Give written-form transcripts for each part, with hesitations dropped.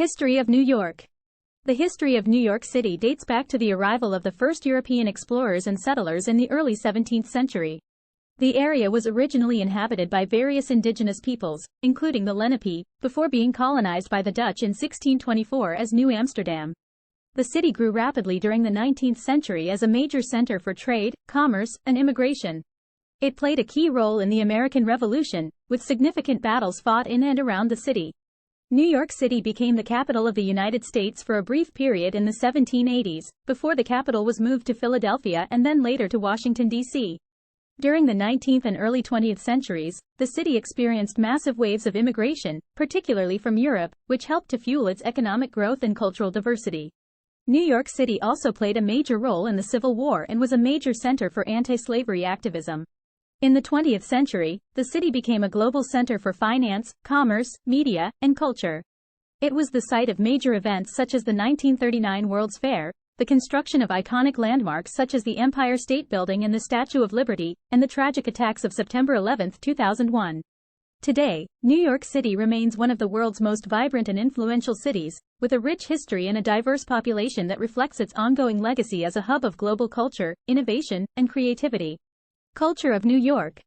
History of New York. The history of New York City dates back to the arrival of the first European explorers and settlers in the early 17th century. The area was originally inhabited by various indigenous peoples, including the Lenape, before being colonized by the Dutch in 1624 as New Amsterdam. The city grew rapidly during the 19th century as a major center for trade, commerce, and immigration. It played a key role in the American Revolution, with significant battles fought in and around the city. New York City became the capital of the United States for a brief period in the 1780s, before the capital was moved to Philadelphia and then later to Washington, D.C. During the 19th and early 20th centuries, the city experienced massive waves of immigration, particularly from Europe, which helped to fuel its economic growth and cultural diversity. New York City also played a major role in the Civil War and was a major center for anti-slavery activism. In the 20th century, the city became a global center for finance, commerce, media, and culture. It was the site of major events such as the 1939 World's Fair, the construction of iconic landmarks such as the Empire State Building and the Statue of Liberty, and the tragic attacks of September 11, 2001. Today, New York City remains one of the world's most vibrant and influential cities, with a rich history and a diverse population that reflects its ongoing legacy as a hub of global culture, innovation, and creativity. Culture of New York.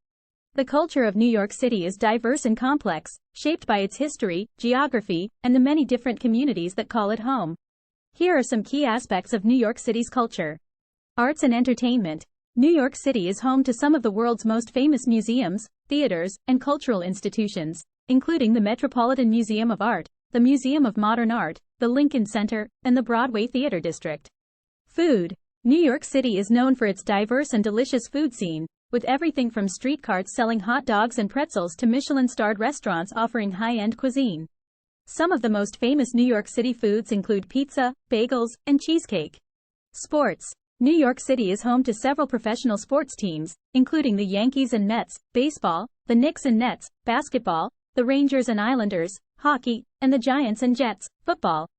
The culture of New York City is diverse and complex, shaped by its history, geography, and the many different communities that call it home. Here are some key aspects of New York City's culture. Arts and entertainment. New York City is home to some of the world's most famous museums, theaters, and cultural institutions, including the Metropolitan Museum of Art, the Museum of Modern Art, the Lincoln Center, and the Broadway Theater District. Food. New York City is known for its diverse and delicious food scene, with everything from street carts selling hot dogs and pretzels to Michelin-starred restaurants offering high-end cuisine. Some of the most famous New York City foods include pizza, bagels, and cheesecake. Sports. New York City is home to several professional sports teams, including the Yankees and Mets, baseball, the Knicks and Nets, basketball, the Rangers and Islanders, hockey, and the Giants and Jets, football.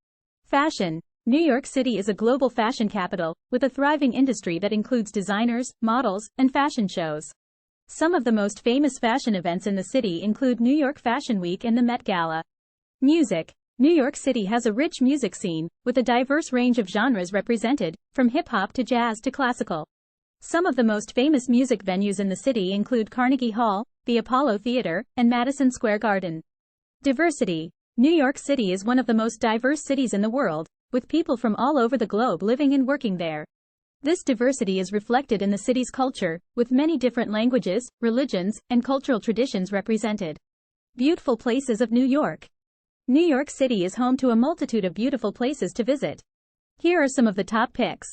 Fashion. New York City is a global fashion capital, with a thriving industry that includes designers, models, and fashion shows. Some of the most famous fashion events in the city include New York Fashion Week and the Met Gala. Music. New York City has a rich music scene, with a diverse range of genres represented, from hip-hop to jazz to classical. Some of the most famous music venues in the city include Carnegie Hall, the Apollo Theater, and Madison Square Garden. Diversity. New York City is one of the most diverse cities in the world, with people from all over the globe living and working there. This diversity is reflected in the city's culture, with many different languages, religions, and cultural traditions represented. Beautiful places of New York. New York City is home to a multitude of beautiful places to visit. Here are some of the top picks.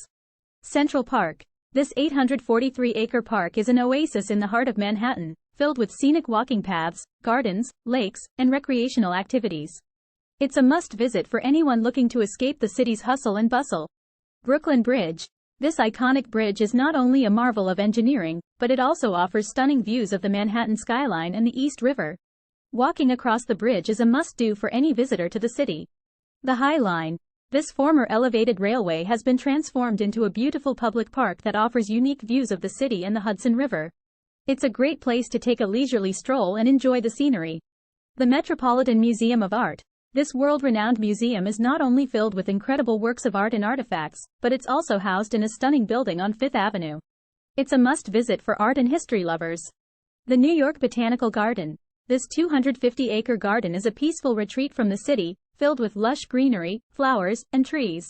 Central Park. This 843-acre park is an oasis in the heart of Manhattan, filled with scenic walking paths, gardens, lakes, and recreational activities. It's a must-visit for anyone looking to escape the city's hustle and bustle. Brooklyn Bridge. This iconic bridge is not only a marvel of engineering, but it also offers stunning views of the Manhattan skyline and the East River. Walking across the bridge is a must-do for any visitor to the city. The High Line. This former elevated railway has been transformed into a beautiful public park that offers unique views of the city and the Hudson River. It's a great place to take a leisurely stroll and enjoy the scenery. The Metropolitan Museum of Art. This world-renowned museum is not only filled with incredible works of art and artifacts, but it's also housed in a stunning building on Fifth Avenue. It's a must-visit for art and history lovers. The New York Botanical Garden. This 250-acre garden is a peaceful retreat from the city, filled with lush greenery, flowers, and trees.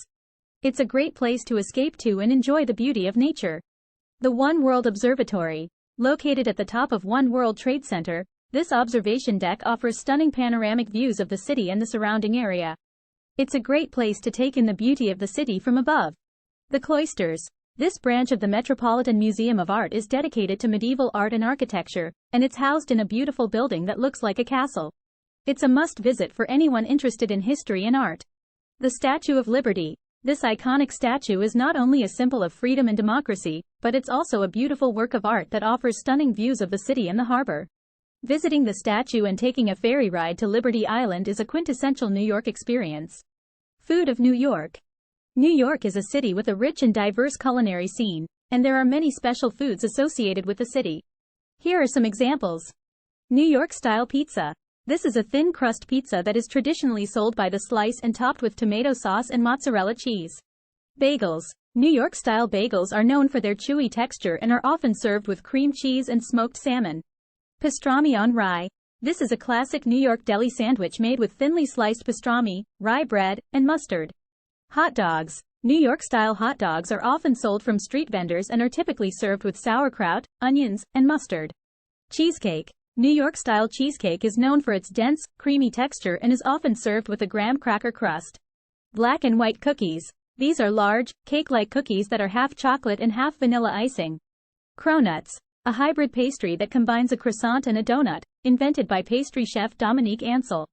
It's a great place to escape to and enjoy the beauty of nature. The One World Observatory. Located at the top of One World Trade Center, this observation deck offers stunning panoramic views of the city and the surrounding area. It's a great place to take in the beauty of the city from above. The Cloisters. This branch of the Metropolitan Museum of Art is dedicated to medieval art and architecture, and it's housed in a beautiful building that looks like a castle. It's a must-visit for anyone interested in history and art. The Statue of Liberty. This iconic statue is not only a symbol of freedom and democracy, but it's also a beautiful work of art that offers stunning views of the city and the harbor. Visiting the statue and taking a ferry ride to Liberty Island is a quintessential New York experience. Food of New York. New York is a city with a rich and diverse culinary scene, and there are many special foods associated with the city. Here are some examples. New York-style pizza. This is a thin crust pizza that is traditionally sold by the slice and topped with tomato sauce and mozzarella cheese. Bagels. New York-style bagels are known for their chewy texture and are often served with cream cheese and smoked salmon. Pastrami on rye. This is a classic New York deli sandwich made with thinly sliced pastrami, rye bread, and mustard. Hot dogs. New York-style hot dogs are often sold from street vendors and are typically served with sauerkraut, onions, and mustard. Cheesecake. New York-style cheesecake is known for its dense, creamy texture and is often served with a graham cracker crust. Black and white cookies. These are large, cake-like cookies that are half chocolate and half vanilla icing. Cronuts. A hybrid pastry that combines a croissant and a donut, invented by pastry chef Dominique Ansel.